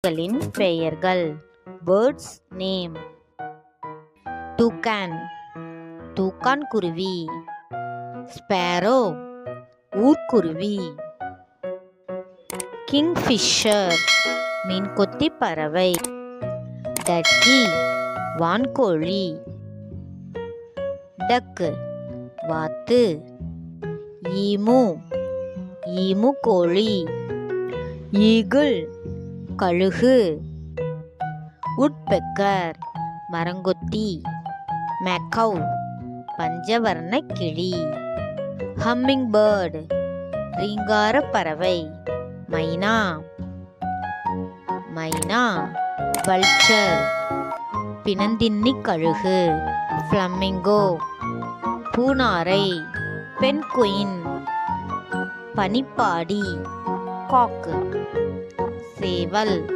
பறவைகளின் பெயர்கள். Birds name. Toucan தூக்கான் குருவி. ஸ்பேரோ ஊர்க்குருவி. கிங்ஃபிஷர் மீன்கொத்தி பறவை. டர்கி வான்கோழி. டக் வாத்து. ஈமு ஈமு கோழி. ஈகிள் கழுகு. உட்பெக்கர் மரங்கொத்தி. மெக்கவ் பஞ்சவர்ண கிளி. ஹம்மிங் பேர்டு ரீங்கார பறவை. மைனா மைனா. வல்ச்சர் பிணந்தின்னி கழுகு. ஃப்ளமிங்கோ பூனாரை. பென்குயின் பனிப்பாடி. காக் சேவல்.